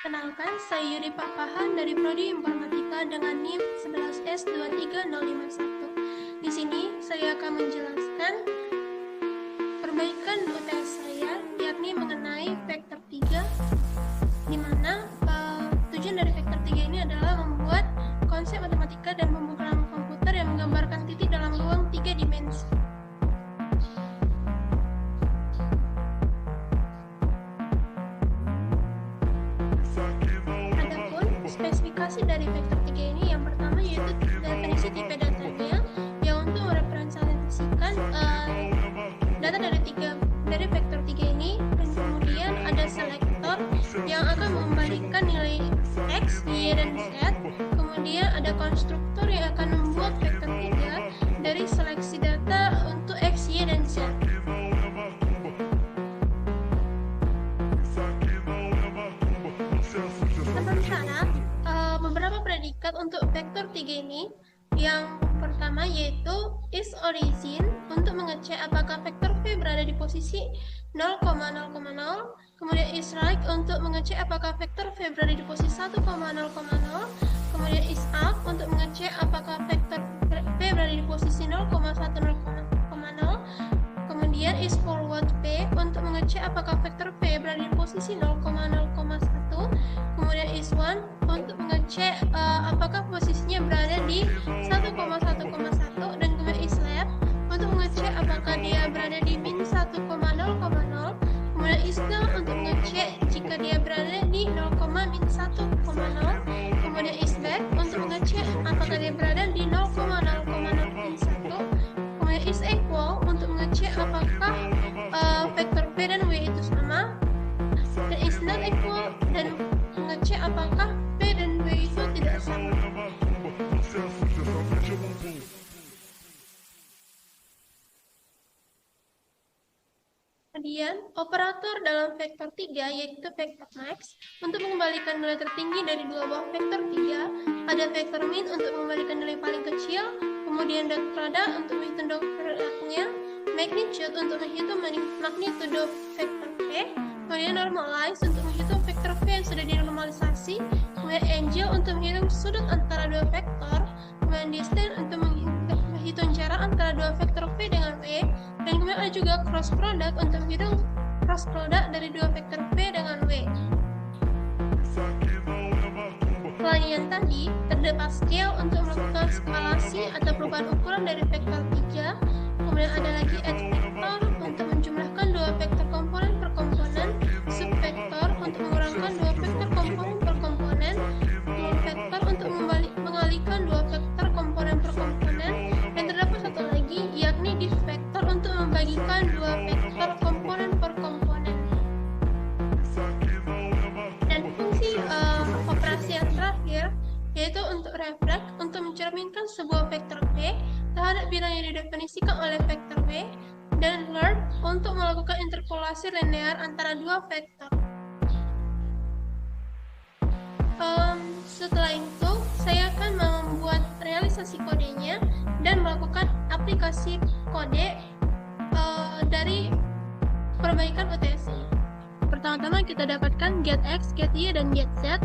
Kenalkan, saya Yuri Papahan dari Prodi Informatika dengan NIM 11S23051. Di sini saya akan menjelaskan perbaikan UTS saya, yakni mengenai vektor 3, di mana tujuan dari vektor 3 ini adalah membuat konsep matematika dan pemrograman komputer yang menggambarkan titik dalam ruang 3 dimensi. Spesifikasi dari vektor 3 ini yang pertama yaitu definisi tipe datanya yang untuk merepresentasikan data dari vektor 3 ini, dan kemudian ada selektor yang akan mengembalikan nilai X, Y, dan Z. Kemudian ada konstruktor yang akan membuat vektor 3 dari seleksi data untuk X, Y, dan Z. Sementara beberapa predikat untuk vektor 3 ini, yang pertama yaitu is origin untuk mengecek apakah vektor V berada di posisi 0,0,0, kemudian is right untuk mengecek apakah vektor V berada di posisi 1,0,0, kemudian is up untuk mengecek apakah vektor V berada di posisi 0,10,0, kemudian is forward P untuk mengecek apakah vektor V berada di posisi 0,0,1, kemudian is one untuk mengecek apakah posisinya berada di 1,1,1, dan kemudian is left untuk mengecek apakah dia berada di min 1,0,0, kemudian is null untuk mengecek jika dia berada di 0,-1,0, kemudian is back untuk mengecek apakah dia berada di 0,0,0,1, kemudian is equal untuk mengecek apakah vektor V dan W itu sama, dan is not equal dan mengecek apakah P dan W itu tidak sama. Kemudian, operator dalam vektor 3 yaitu vektor max untuk mengembalikan nilai tertinggi dari dua buah vektor 3, ada vektor min untuk mengembalikan nilai paling kecil, kemudian dot product untuk menghitung dot productnya, magnitude untuk menghitung magnitudo vektor V, kemudian normalize untuk menghitung vektor V yang sudah dinormalisasi, kemudian angle untuk menghitung sudut antara dua vektor, kemudian distance untuk menghitung jarak antara dua vektor V dengan W, dan kemudian ada juga cross product untuk menghitung cross product dari dua vektor V dengan W. Selain yang tadi, terdapat scale untuk melakukan skalasi atau perubahan ukuran dari vektor 3, kemudian ada lagi add vektor untuk menjumlahkan dua vektor komponen per komponen, subvektor untuk mengurangkan dua vektor komponen per komponen, vektor untuk mengalihkan dua vektor komponen per komponen, dan terdapat satu lagi yakni div vektor untuk membagikan dua vektor komponen per komponen. Dan fungsi operasi yang terakhir yaitu untuk reflect untuk mencerminkan sebuah vektor V terhadap bidang yang didefinisikan oleh vektor V, dan learn untuk melakukan interpolasi linear antara dua vektor. Setelah itu, saya akan membuat realisasi kodenya dan melakukan aplikasi kode dari perbaikan UTS ini. Pertama-tama kita dapatkan get X, get Y, dan get Z.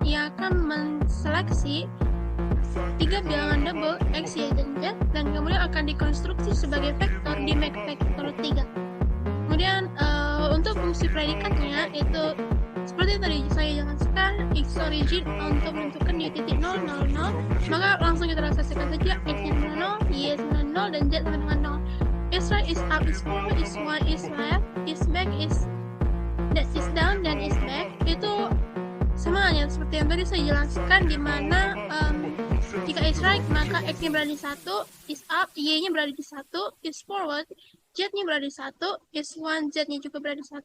Ia akan menseleksi tiga bilangan double X, Y, dan Z, dan kemudian akan dikonstruksi sebagai vektor di make vektor 3. Kemudian untuk fungsi predikatnya itu seperti tadi saya jelaskan, X origin untuk menentukan di titik 0, 0, 0, maka langsung kita realisasikan saja X-nya sama 0, Y sama 0, dan Z sama dengan 0. Is right, is up, is forward, is one, is left, is back, is that is down, dan is back. Itu sama halnya seperti yang tadi saya jelaskan, di mana jika is right maka X-nya berada di 1, is up, Y-nya berada di 1, is forward, Z-nya berada di 1, is one, Z-nya juga berada di 1.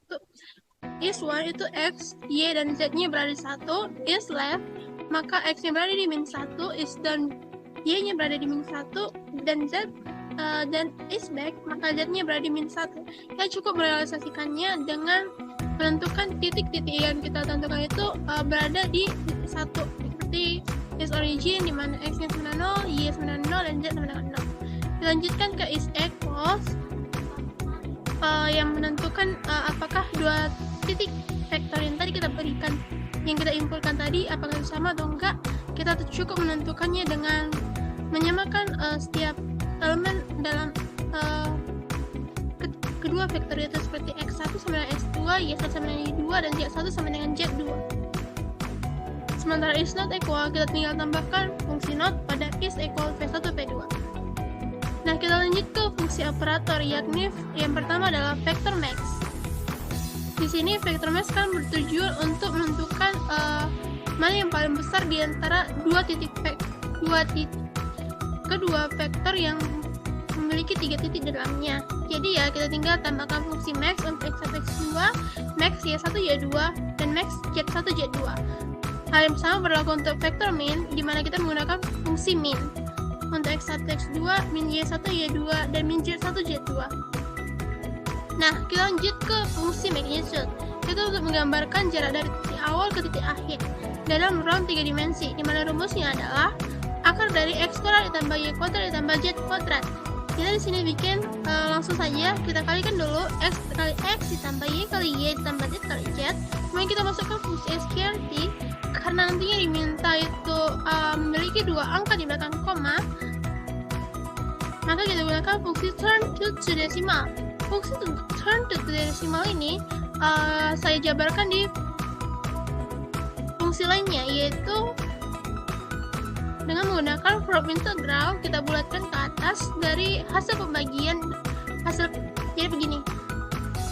Is one itu X, Y, dan Z-nya berada di 1, is left maka X-nya berada di min 1, is down, Y-nya berada di min 1, dan Z dan is back maka Z-nya berada di min 1. Kita cukup merealisasikannya dengan menentukan titik-titik yang kita tentukan itu berada di titik 1, seperti is origin di mana X-nya sama 0, Y sama 0, dan Z sama dengan 0. Dilanjutkan ke is equals yang menentukan apakah dua titik vektor yang tadi kita berikan yang kita inputkan tadi apakah itu sama atau enggak. Kita cukup menentukannya dengan menyamakan setiap elemen dalam kedua vektor itu, seperti x1 sama dengan x2, y1 sama dengan y2, dan z1 sama dengan z2. Sementara is not equal, kita tinggal tambahkan fungsi not pada is equal v1 v2. Nah, kita lanjut ke fungsi operator, yakni yang pertama adalah vector max. Di sini vector max kan bertujuan untuk menentukan mana yang paling besar di antara kedua vektor yang memiliki 3 titik di dalamnya. Jadi ya, kita tinggal tambahkan fungsi max untuk x1 x2, max y1 y2, dan max z1 z2. Hal yang sama berlaku untuk vektor min, di mana kita menggunakan fungsi min untuk x1 x2, min y1 y2, dan min z1 z2. Nah, kita lanjut ke fungsi magnitude. Itu untuk menggambarkan jarak dari titik awal ke titik akhir dalam ruang 3 dimensi, di mana rumusnya adalah akar dari x kuadrat ditambah y kuadrat ditambah z kuadrat. Kita di sini bikin langsung saja, kita kalikan dulu x kali x ditambah y kali y ditambah z kali z. Kemudian kita masukkan fungsi sqrt, karena nantinya diminta itu memiliki 2 angka di belakang koma, maka kita gunakan fungsi turn to decimal. Fungsi turn to decimal ini saya jabarkan di fungsi lainnya, yaitu dengan menggunakan from integral, kita bulatkan ke atas dari hasil pembagian jadi begini,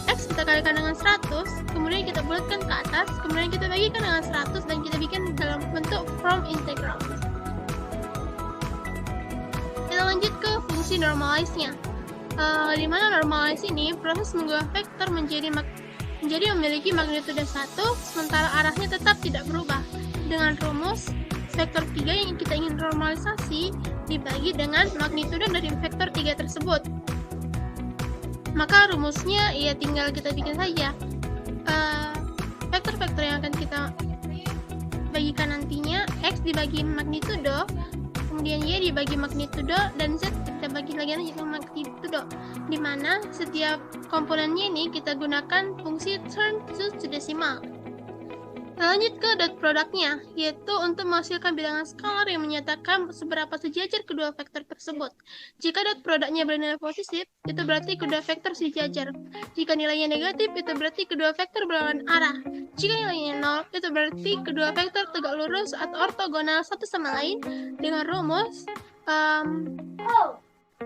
x kita kalikan dengan 100, kemudian kita bulatkan ke atas, kemudian kita bagikan dengan 100, dan kita bikin dalam bentuk from integral. Kita lanjut ke fungsi normalize-nya, di mana normalize ini proses mengubah vektor menjadi memiliki magnitudo 1, sementara arahnya tetap tidak berubah, dengan rumus vektor 3 yang kita ingin normalisasi dibagi dengan magnitudo dari vektor 3 tersebut. Maka rumusnya ya tinggal kita bikin saja. Vektor-vektor yang akan kita bagikan nantinya, x dibagi magnitudo, kemudian y dibagi magnitudo, dan z kita bagi lagi dengan magnitudo, di mana setiap komponennya ini kita gunakan fungsi turn to decimal. Lanjut ke dot produknya, yaitu untuk menghasilkan bilangan skalar yang menyatakan seberapa sejajar kedua vektor tersebut. Jika dot produknya bernilai positif, itu berarti kedua vektor sejajar. Jika nilainya negatif, itu berarti kedua vektor berlawanan arah. Jika nilainya 0, itu berarti kedua vektor tegak lurus atau ortogonal satu sama lain, dengan rumus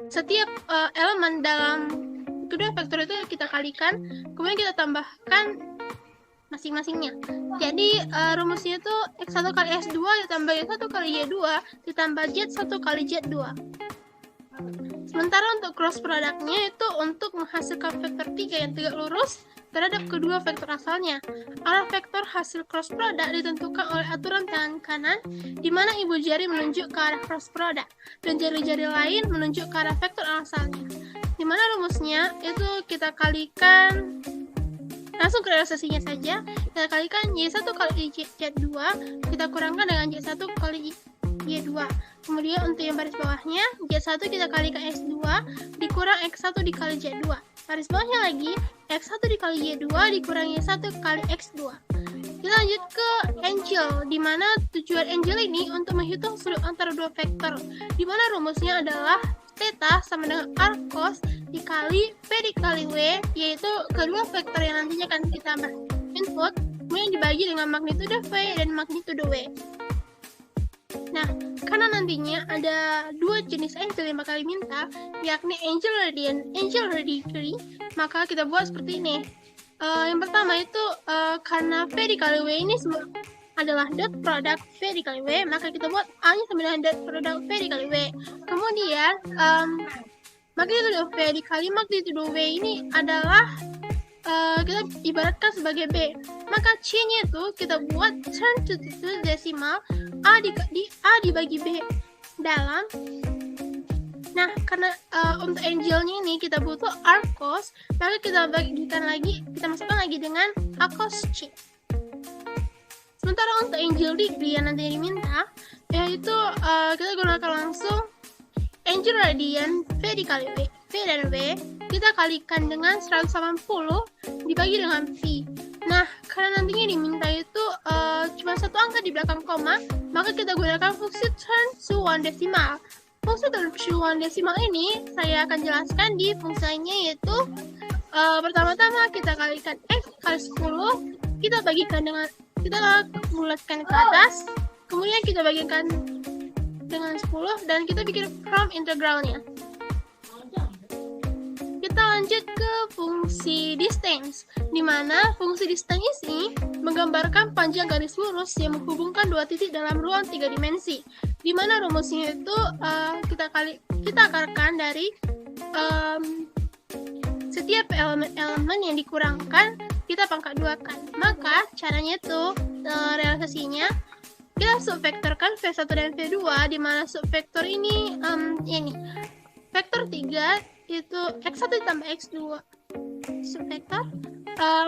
setiap elemen dalam kedua vektor itu kita kalikan, kemudian kita tambahkan masing-masingnya. Jadi rumusnya itu x1 kali x2 ditambah y1 kali y2 ditambah z1 kali z2. Sementara untuk cross produknya itu untuk menghasilkan vektor 3 yang tegak lurus terhadap kedua vektor asalnya. Arah vektor hasil cross product ditentukan oleh aturan tangan kanan, di mana ibu jari menunjuk ke arah cross product dan jari-jari lain menunjuk ke arah vektor asalnya. Di mana rumusnya itu kita kalikan, langsung ke realisasinya saja, kita kalikan y1 kali z2, kita kurangkan dengan y1 kali y2. Kemudian untuk yang baris bawahnya, z1 kita kalikan x2 dikurang x1 dikali z2. Baris bawahnya lagi, x1 dikali y2 dikurang y1 kali x2. Kita lanjut ke angel, di mana tujuan angel ini untuk menghitung sudut antara dua vektor, di mana rumusnya adalah theta sama dengan r cos dikali v dikali w, yaitu kedua vektor yang nantinya akan kita input, kemudian dibagi dengan magnitudo v dan magnitudo w. Nah, karena nantinya ada dua jenis angel yang bakal diminta, yakni angel radian, angel radii, maka kita buat seperti ini. Yang pertama itu karena v dikali w ini adalah dot product v dikali w, maka kita buat a-nya sama dengan dot product v dikali w. Kemudian magnitudo v dikali magnitudo w ini adalah kita ibaratkan sebagai b, maka c-nya itu kita buat turn to decimal, a dibagi b dalam. Nah, karena untuk angelnya ini kita butuh r cos, maka kita bagikan lagi, kita masukkan lagi dengan a cos c. Sementara untuk angel degree yang nanti diminta, yaitu kita gunakan langsung angel radian v dikali w, v dan w kita kalikan dengan 180 dibagi dengan pi. Nah, karena nantinya diminta itu cuma satu angka di belakang koma, maka kita gunakan fungsi turn to one decimal. Fungsi turn to one decimal ini saya akan jelaskan di fungsi lainnya, yaitu pertama-tama kita kalikan X kali 10, kita bulatkan ke atas, kemudian kita bagikan dengan 10 dan kita bikin from integralnya. Kita lanjut ke fungsi distance, di mana fungsi distance ini menggambarkan panjang garis lurus yang menghubungkan dua titik dalam ruang 3 dimensi, di mana rumusnya itu kita akarkan dari setiap elemen yang dikurangkan kita pangkat 2-kan. Maka caranya itu realisasinya kita subvektorkan V1 dan V2, di mana subvektor ini vektor 3 itu X1 ditambah X2 subvektor,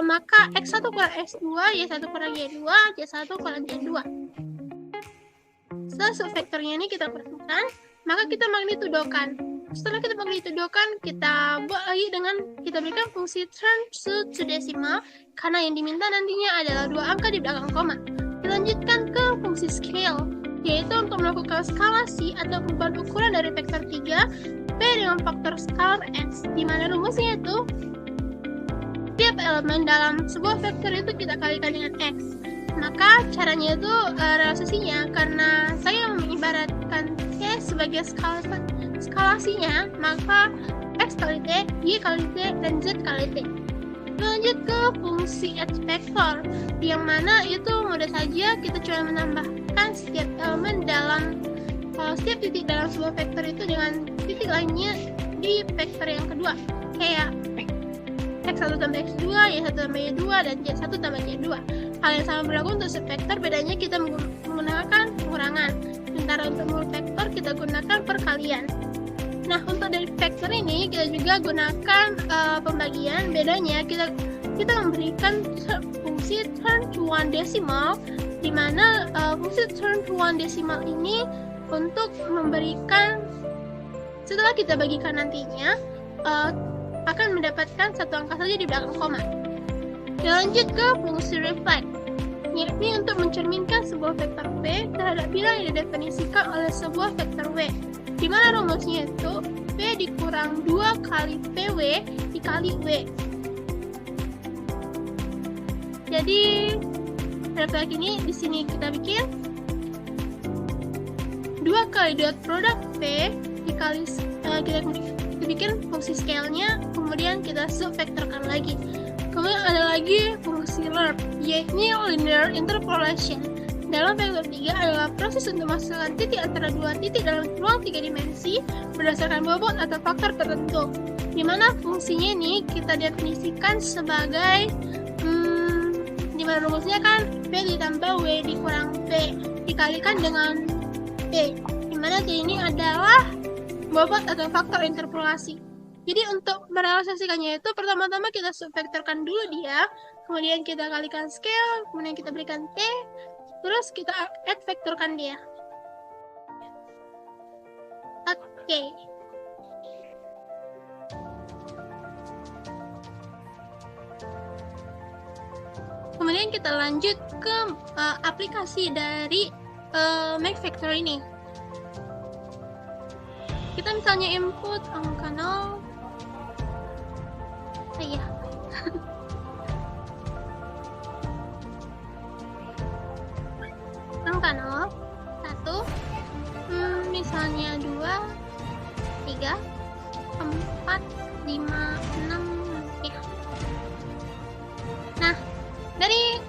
maka X1 kurang X2, Y1 kurang Y2, Y1 kurang Y2. Setelah subvektornya ini kita pertemukan, maka kita magnitudokan. Setelah kita magnitudokan, kita buat lagi dengan kita berikan fungsi turn to decimal, karena yang diminta nantinya adalah dua angka di belakang koma. Dilanjutkan ke fungsi scale, yaitu untuk melakukan skalasi atau perubahan ukuran dari vektor 3 P dengan faktor skalar X, di mana rumusnya itu tiap elemen dalam sebuah vektor itu kita kalikan dengan X. Maka caranya itu realisasinya, karena saya mengibaratkan T sebagai skalasinya, maka X kali T, Y kali T, dan Z kali T. Lanjut ke fungsi H vektor, yang mana itu mudah saja, kita cuma menambahkan setiap elemen dalam setiap titik dalam sebuah vektor itu dengan titik lainnya di vektor yang kedua, kayak X1 tambah X2, Y1 tambah Y2, dan Y1 tambah Y2. Hal yang sama berlaku untuk subvektor, bedanya kita menggunakan pengurangan, sementara untuk multivektor kita gunakan perkalian. Nah, untuk dari vektor ini kita juga gunakan pembagian, bedanya kita memberikan fungsi turn to one decimal, di mana fungsi turn to one decimal ini untuk memberikan, setelah kita bagikan nantinya akan mendapatkan satu angka saja di belakang koma. Kita lanjut ke fungsi reflect, yakni untuk mencerminkan sebuah vektor V terhadap bilang yang didefinisikan oleh sebuah vektor W, di mana rumusnya itu V dikurang 2 kali VW dikali W. Jadi reflect ini di sini kita bikin 2 kali dot produk V dikali kita bikin fungsi scale-nya, kemudian kita subvektorkan lagi. Kemudian ada lagi fungsi LIRP, yaitu linear interpolation. Dalam vektor 3 adalah proses untuk memasukkan titik antara dua titik dalam ruang 3 dimensi berdasarkan bobot atau faktor tertentu, di mana fungsinya ini kita definisikan sebagai di mana rumusnya kan V ditambah W dikurang V dikalikan dengan P, dimana T ini adalah bobot atau faktor interpolasi. Jadi untuk merealisasikannya itu pertama-tama kita subvektorkan dulu dia, kemudian kita kalikan scale, kemudian kita berikan T, terus kita add vektorkan dia. Oke. Kemudian kita lanjut ke aplikasi dari make vector ini. Kita misalnya input angka 0, angka 0, 1, misalnya 2, 3, 4, 5, 6, ya. Nah, dari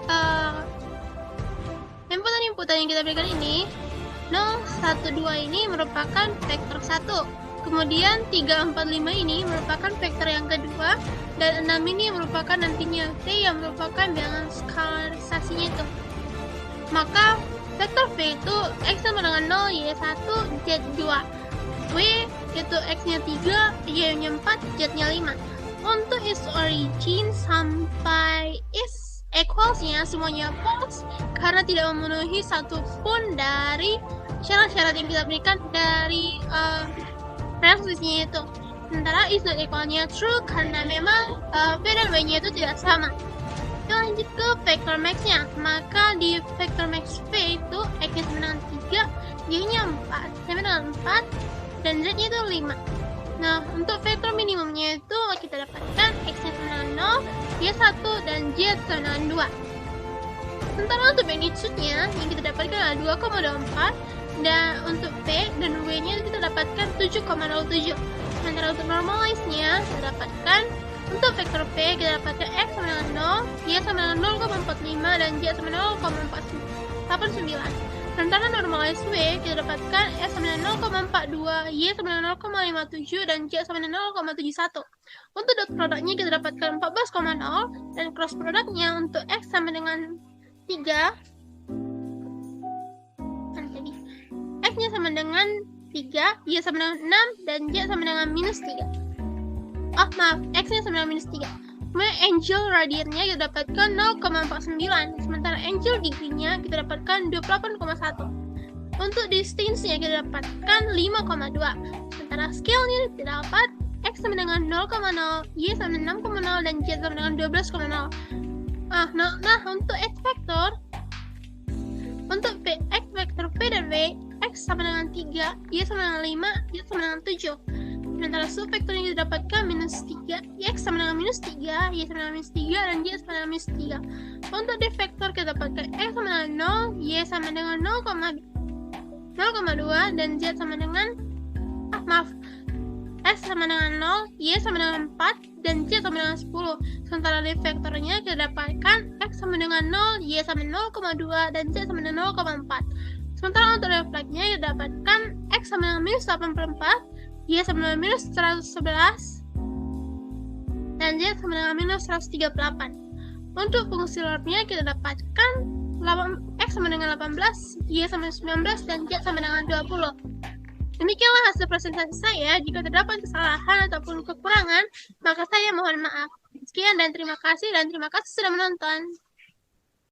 inputan yang kita berikan ini, 0, 1, 2 ini merupakan vektor 1. Kemudian 3, 4, 5 ini merupakan vektor yang kedua, dan 6 ini merupakan nantinya V yang merupakan bilangan skalarisasinya itu. Maka vektor V itu X sama dengan 0, Y1, Z2. W itu X-nya 3, Y-nya 4, Z-nya 5. Untuk its origin sampai its equals-nya semuanya false, karena tidak memenuhi satupun dari syarat-syarat yang kita berikan dari realisasinya itu. Sementara is not equal-nya true karena memang V dan W-nya itu tidak sama. Kita lanjut ke vector max-nya. Maka di vector max V itu X-nya sama dengan 3, Y-nya 4, sama dengan 4, dan Z-nya itu 5. Nah, untuk vektor minimumnya itu kita dapatkan X-nya sama dengan 0, Y 1, dan Z sama dengan 2. Sementara untuk magnitude-nya yang kita dapatkan adalah 2,24, dan untuk P dan W-nya kita dapatkan 7,07. Sementara untuk normalize-nya kita dapatkan untuk vektor P kita dapatkan X sama dengan 0, Y sama dengan 0,45, dan Z sama dengan 0,89. Sementara normalize W kita dapatkan X sama dengan 0,42, Y sama dengan 0,57, dan Z sama dengan 0,71. Untuk dot produknya kita dapatkan 14,0, dan cross produknya untuk X sama dengan 3, X-nya sama dengan 3, Y sama dengan 6, dan Z sama dengan minus 3. X-nya sama dengan minus 3. Kemudian angel radiannya kita dapatkan 0,49, sementara angel degree-nya kita dapatkan 28,1. Untuk distance-nya kita dapatkan 5,2, sementara scale-nya kita dapat X sama dengan 0,0, Y sama dengan 6,0, dan Z sama dengan 12,0. Nah, untuk X vector, untuk X vector P dan W, X sama dengan 3, Y sama dengan 5, Z sama dengan 7. Sementara subvektor yang kita dapatkan minus 3, X sama dengan minus 3, Y sama dengan minus 3, dan Z sama dengan minus 3. Untuk D vektor kita dapatkan X sama dengan 0, Y sama dengan 0,2, dan Z sama dengan X sama dengan 0, Y sama dengan 4, dan Z sama dengan 10. Sementara D vektornya kita dapatkan X sama dengan 0, Y sama 0,2, dan Z sama dengan 0,4. Sementara untuk refleksnya kita dapatkan X sama dengan minus 84, Y sama dengan minus 111, dan Z sama dengan minus 138. Untuk fungsi lornya kita dapatkan X sama dengan 18, Y sama dengan 19, dan Z sama dengan 20. Demikianlah hasil presentasi saya. Jika terdapat kesalahan ataupun kekurangan, maka saya mohon maaf. Sekian dan terima kasih sudah menonton.